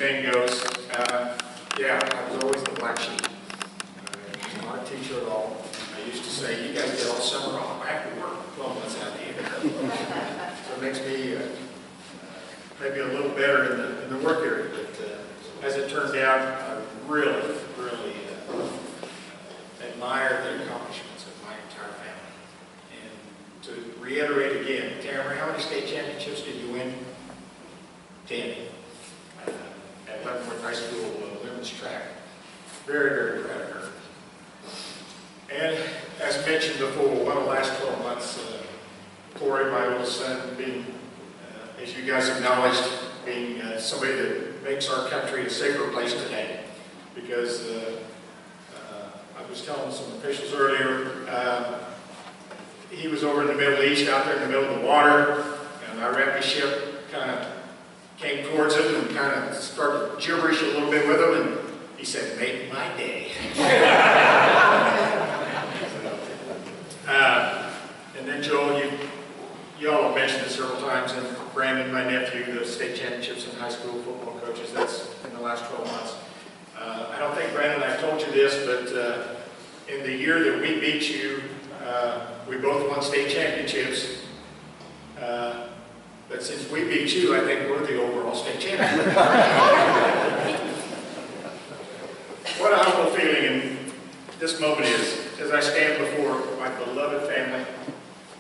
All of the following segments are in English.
thing goes, yeah, I was always the black sheep. I was not a teacher at all. I used to say, you guys get all summer off. I have to work 12 months out of the year. So it makes me maybe a little better in the work area. But as it turned out, I really, really admire the accomplishments of my entire family. And to reiterate again, Tamara, how many state championships did you win? 10. At Leavenworth High School women's track. Very, very proud of her. And as mentioned before, one of the last 12 months, Corey, my oldest son, being, as you guys acknowledged, being somebody that makes our country a safer place today. Because I was telling some officials earlier, he was over in the Middle East, out there in the middle of the water, and I Iraqi ship kind of came towards him and kind of started gibberish a little bit with him, and he said, "Make my day." And then Joel, you all have mentioned it several times, and Brandon, my nephew, the state championships in high school football coaches, that's in the last 12 months. I don't think, Brandon, I told you this, but in the year that we beat you, we both won state championships. But since we beat you, I think we're the overall state champion. What a humble feeling in this moment is, as I stand before my beloved family.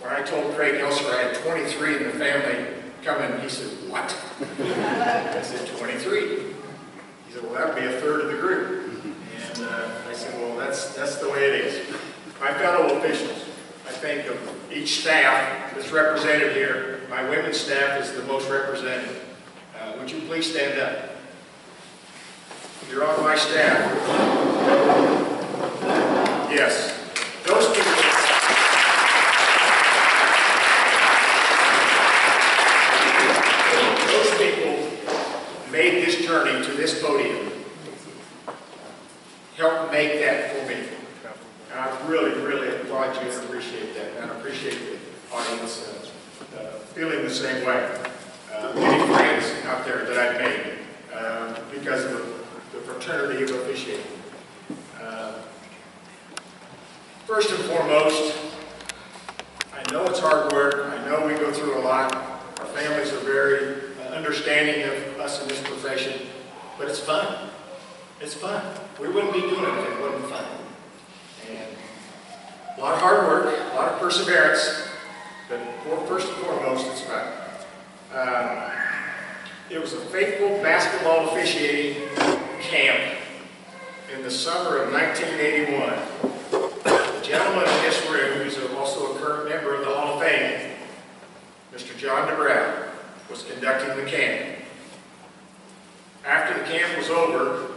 When I told Craig Elser I had 23 in the family coming, he said, "What?" I said, 23. He said, "Well, that would be a third of the group." And I said, "Well, that's the way it is." My fellow officials, I think of each staff that's represented here. My women's staff is the most represented. Would you please stand up? You're on my staff. Yes. Those people made this journey to this podium. Helped make that for me. And I really, really applaud you and appreciate that. And I appreciate the audience feeling the same way. Many friends out there that I've made because of the fraternity of officiating. First and foremost, I know it's hard work. I know we go through a lot. Our families are very understanding of us in this profession, but it's fun. It's fun. We wouldn't be doing it if it wasn't fun. And a lot of hard work, a lot of perseverance, but first and foremost, it's fun. It was a faithful basketball officiating camp in the summer of 1981. The gentleman in this room, who's also a current member of the Hall of Fame, Mr. John DeBrown, was conducting the camp. After the camp was over,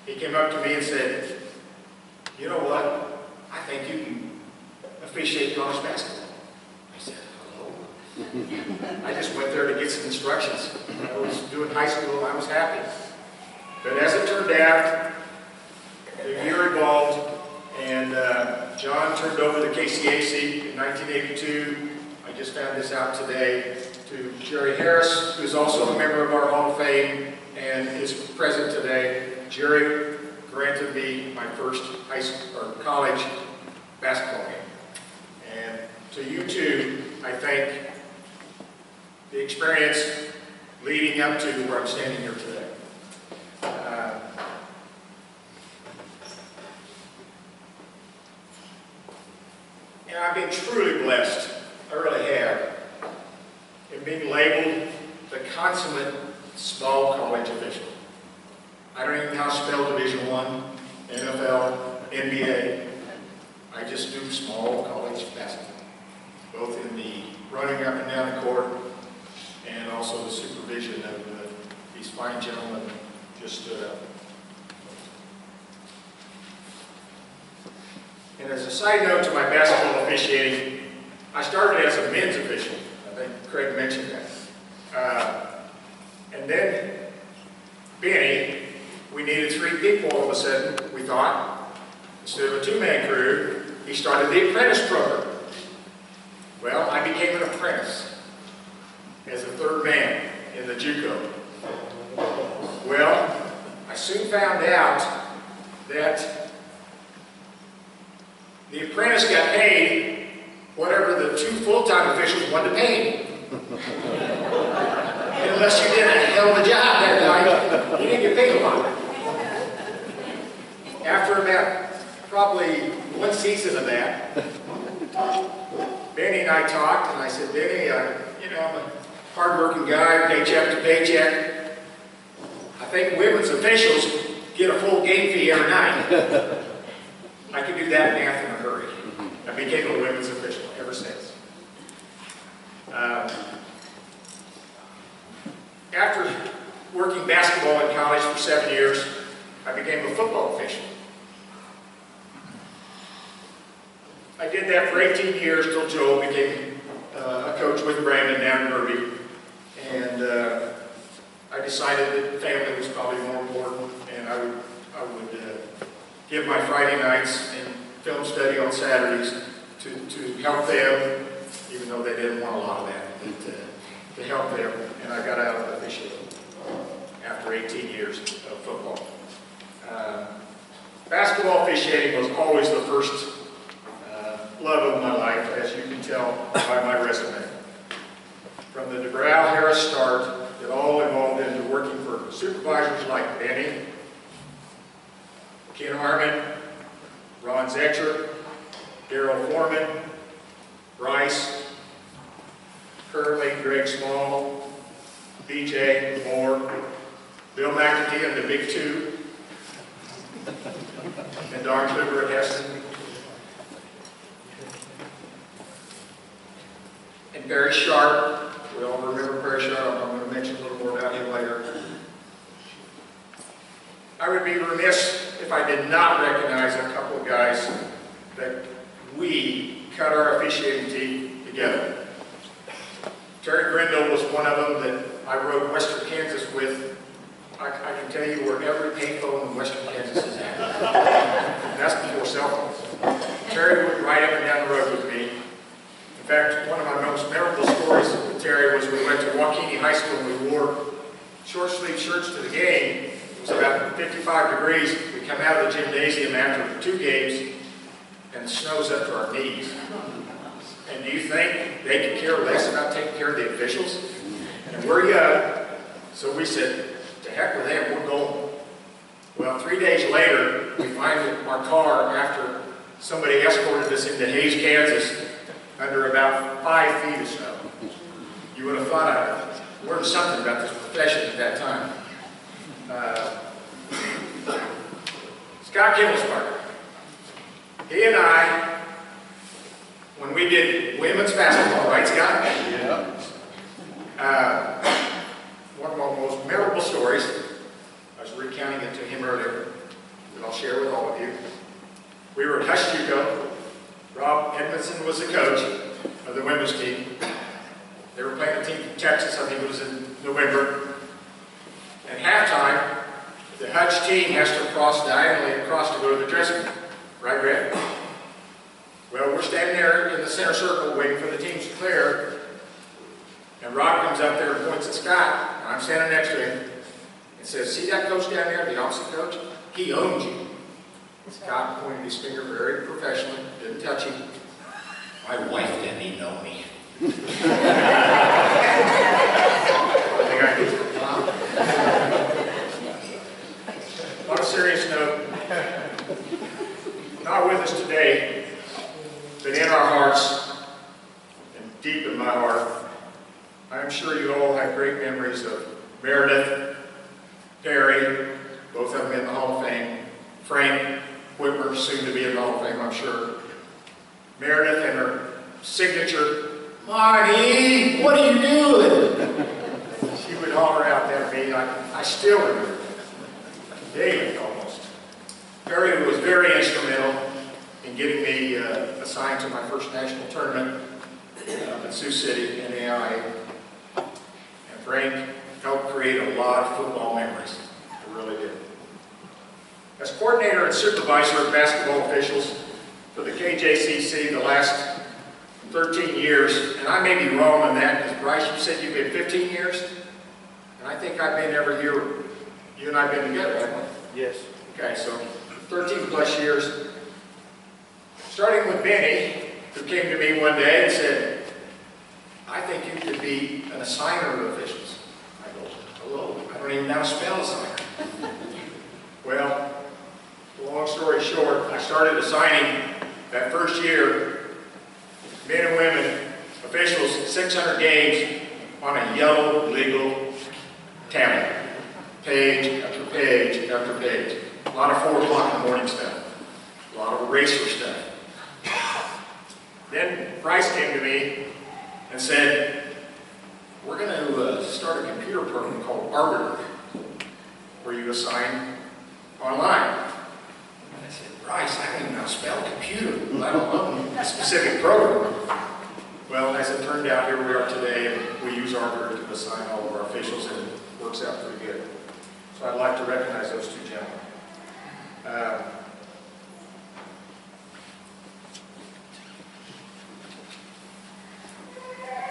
he came up to me and said, "You know what? I think you can officiate college basketball." I said, "Hello?" I just went there to get some instructions. I was doing high school and I was happy. But as it turned out, the year evolved and John turned over the KCAC in 1982. I just found this out today, to Jerry Harris, who's also a member of our Hall of Fame and is present today. Jerry granted me my first high school or college basketball game. And to you too, I thank the experience leading up to where I'm standing here today. And I've been truly blessed, I really have, in being labeled the consummate small college official. I don't even know how to spell Division I, NFL, NBA. I just do small college basketball, both in the running up and down the court and also the supervision of these fine gentlemen. And as a side note to my basketball officiating, I started as a men's official. I think Craig mentioned that. And then Benny, we needed 3 people all of a sudden, we thought. Instead of a 2-man crew, he started the apprentice program. Well, I became an apprentice as a 3rd man in the JUCO. Well, paid. Unless you did a hell of a job that night, you didn't get paid a lot. After about probably one season of that, Benny and I talked, and I said, Benny, you know, I'm a hard-working guy, paycheck to paycheck. I think women's officials get a full game fee every night. I could do that math in a hurry. I became a women's official ever since. After working basketball in college for 7 years, I became a football official. I did that for 18 years till Joel became a coach with Brandon down in Irby. And I decided that family was probably more important, and I would give my Friday nights and film study on Saturdays to help them, even though they didn't want a lot of that, but to help them. And I got out of officiating after 18 years of football. Basketball officiating was always the first love of my life, as you can tell by my resume. From the DeGraw-Harris start, it all evolved into working for supervisors like Benny, Ken Harmon, Ron Zetcher, Darryl Foreman, Bryce, currently Greg Small, BJ Moore, Bill McAtee and the Big Two, and Don Clipper at Heston, and Barry Sharp. We all remember Barry Sharp. I'm going to mention a little more about him later. I would be remiss if I did not recognize a couple of guys that we cut our officiating team together. Terry Grindle was one of them that I rode Western Kansas with. I can tell you where every payphone in Western Kansas is at. That's before cell phones. Terry would ride up and down the road with me. In fact, one of my most memorable stories with Terry was we went to Waukene High School and we wore short sleeve shirts to the game. It was about 55 degrees. We come out of the gymnasium after 2 games and the snow's up to our knees. And do you think they could care less about taking care of the officials? And we're young, so we said, to heck with them, we're going. Well, 3 days later, we find our car after somebody escorted us into Hays, Kansas, under about 5 feet of snow. You would have thought I learned something about this profession at that time. Scott Kimmelspark. He and I, when we did women's basketball, right, Scott? Yeah. One of my most memorable stories, I was recounting it to him earlier, that I'll share with all of you. We were at Hushtuco. Rob Edmondson was the coach of the women's team. They were playing a team from Texas, I think it was in November. At halftime, the Hutch team has to cross diagonally across to go to the dressing room. Right, Red? Well, we're standing there in the center circle waiting for the teams to clear. And Rob comes up there and points at Scott. And I'm standing next to him and says, see that coach down there, the opposite coach? He owns you. Scott pointed his finger very professionally, didn't touch him. My wife didn't even know me. I think I did. On a serious note, not with us today, but in our hearts and deep in my heart, I'm sure you all have great memories of Meredith, Perry, both of them in the Hall of Fame, Frank Whitmer, soon to be in the Hall of Fame, I'm sure. Meredith and her signature, Marty, what are you doing? She would holler out there at me. I still remember it. Daily, almost. Perry was very instrumental in getting me assigned to my first national tournament in Sioux City in AI. And Frank helped create a lot of football memories. He really did. As coordinator and supervisor of basketball officials for the KJCC the last 13 years, and I may be wrong on that, because Bryce, you said you've been 15 years? And I think I've been every year you and I have been together, haven't we? Yes. Okay, so 13 plus years. Starting with Benny, who came to me one day and said, I think you could be an assigner of officials. I go, hello, I don't even know how to spell assigner. Well, long story short, I started assigning that first year, men and women, officials, 600 games on a yellow legal tablet. Page after page after page. A lot of 4 o'clock in the morning stuff. A lot of racer stuff. Then Bryce came to me and said, we're going to start a computer program called Arbiter, where you assign online. And I said, Bryce, I don't even know how to spell computer, let alone a specific program. Well, as it turned out, here we are today, and we use Arbiter to assign all of our officials, and it works out pretty good. So I'd like to recognize those 2 gentlemen.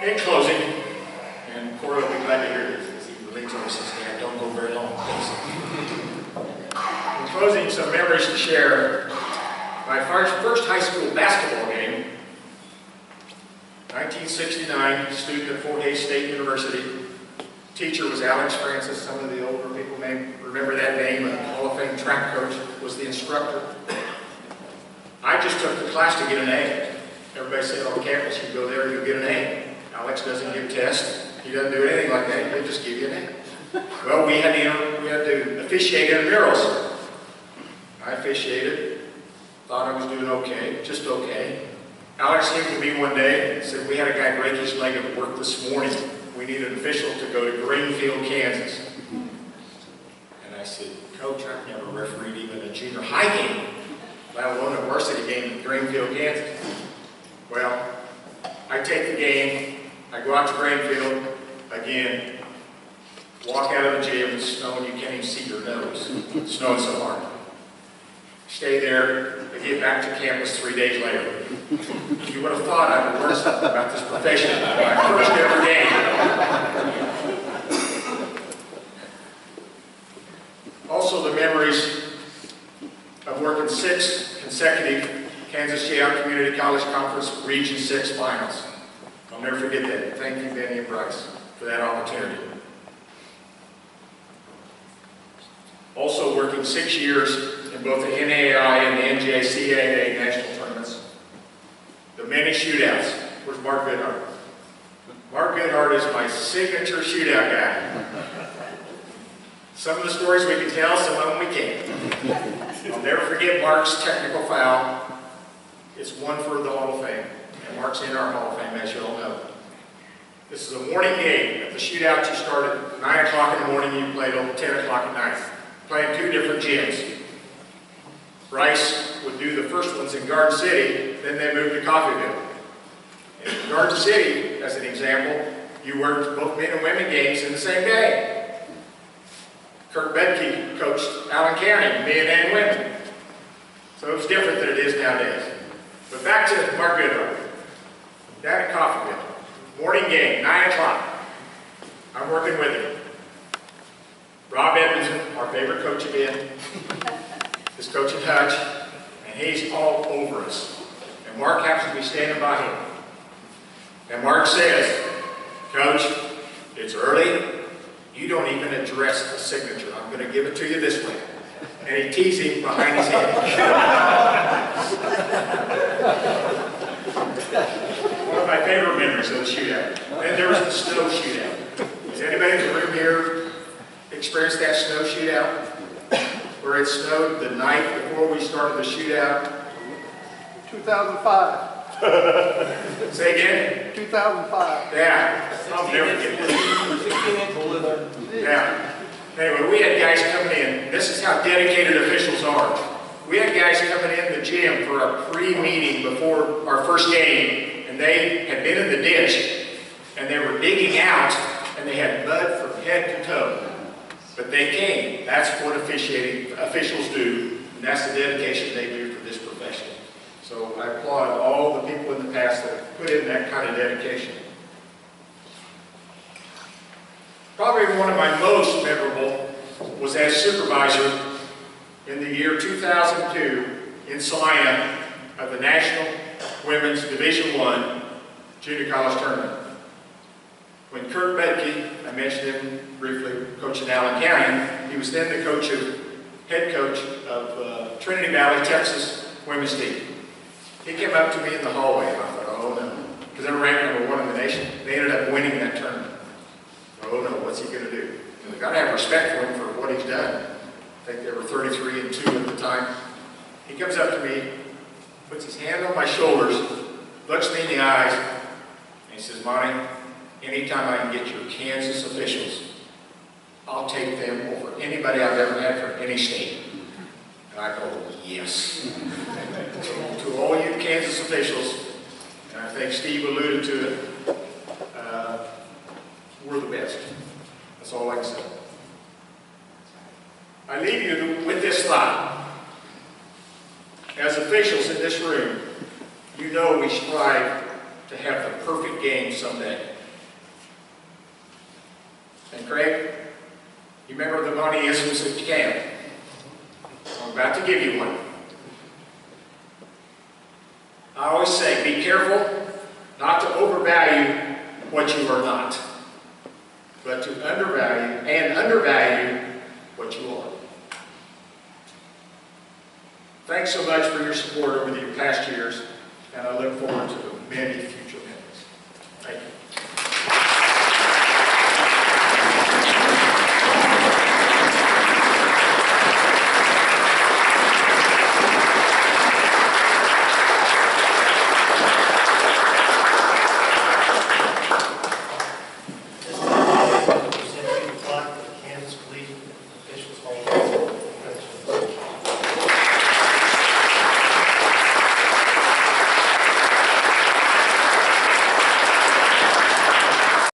In closing, and Corey will be glad to hear this, because he relates on this, and don't go very long, please. In closing, some memories to share. My first high school basketball game, 1969, student at Fort Hays State University. Teacher was Alex Francis. Some of the older people may remember that name. A Hall of Fame track coach was the instructor. I just took the class to get an A. Everybody said on campus, you go there, you'll get an A. Alex doesn't give tests. He doesn't do anything like that. He'll just give you an A. Well, we had to officiate intramurals. I officiated. Thought I was doing okay, just okay. Alex came to me one day and said, we had a guy break his leg at work this morning. We need an official to go to Greenfield, Kansas. And I said, Coach, I've never refereed even a junior high game, let alone a varsity game in Greenfield, Kansas. Well, I take the game, I go out to Greenfield, again, walk out of the gym, it's snowing, you can't even see your nose. It's snowing so hard. Stay there, I get back to campus 3 days later. You would have thought I would learn something about this profession my first ever game. Also, the memories of working 6 consecutive Kansas Jayhawk Community College Conference Region 6 finals. I'll never forget that. Thank you, Benny and Bryce, for that opportunity. Also working 6 years in both the NAIA and the NJCAA national tournaments. The many shootouts. Where's Mark Goodhart? Mark Goodhart is my signature shootout guy. Some of the stories we can tell, some of them we can't. I'll never forget Mark's technical foul. It's one for the Hall of Fame. And Mark's in our Hall of Fame, as you all know. This is a morning game. At the shootout, you start at 9 o'clock in the morning, you play till 10 o'clock at night. Playing 2 different gyms. Bryce would do the first ones in Garden City, then they moved to Coffeyville. In Garden City, as an example, you worked both men and women games in the same day. Kirk Bedke coached Allen County, men and women. So it was different than it is nowadays. But back to Mark Goodhart. Down at Coffeyville. Morning game, 9 o'clock. I'm working with him. Rob Edmondson, our favorite coach again, is coaching Hutch, and he's all over us. And Mark happens to be standing by him. And Mark says, Coach, it's early. You don't even address the signature. I'm going to give it to you this way. And he teased him behind his head. One of my favorite memories of the shootout. Then there was the snow shootout. Has anybody in the room here experienced that snow shootout? Where it snowed the night before we started the shootout? 2005. Say again? 2005. Yeah. I'll never forget that. 16-inch blizzard. Yeah. Anyway, we had guys coming in. This is how dedicated officials are. We had guys coming in the gym for a pre-meeting before our first game, and they had been in the ditch, and they were digging out, and they had mud from head to toe. But they came. That's what officiating officials do, and that's the dedication they do for this profession. So I applaud all the people in the past that have put in that kind of dedication. Probably one of my most memorable was as supervisor in the year 2002 in Salina of the National Women's Division I Junior College Tournament. When Kurt Bedke, I mentioned him briefly, coaching Allen County, he was then the head coach of Trinity Valley, Texas women's team. He came up to me in the hallway, and I thought, oh no, because they were ranked #1 in the nation. They ended up winning that tournament. Oh no, what's he going to do? We've got to have respect for him for what he's done. I think they were 33-2 at the time. He comes up to me, puts his hand on my shoulders, looks me in the eyes, and he says, Monty, anytime I can get your Kansas officials, I'll take them over anybody I've ever had from any state. And I go, yes. To all you Kansas officials, and I think Steve alluded to it, we're the best. That's all I can say. I leave you with this thought. As officials in this room, you know we strive to have the perfect game someday. And Craig, you remember the Montyisms at camp? I'm about to give you one. I always say, be careful not to overvalue what you are not, but to undervalue what you are. Thanks so much for your support over the past years, and I look forward to many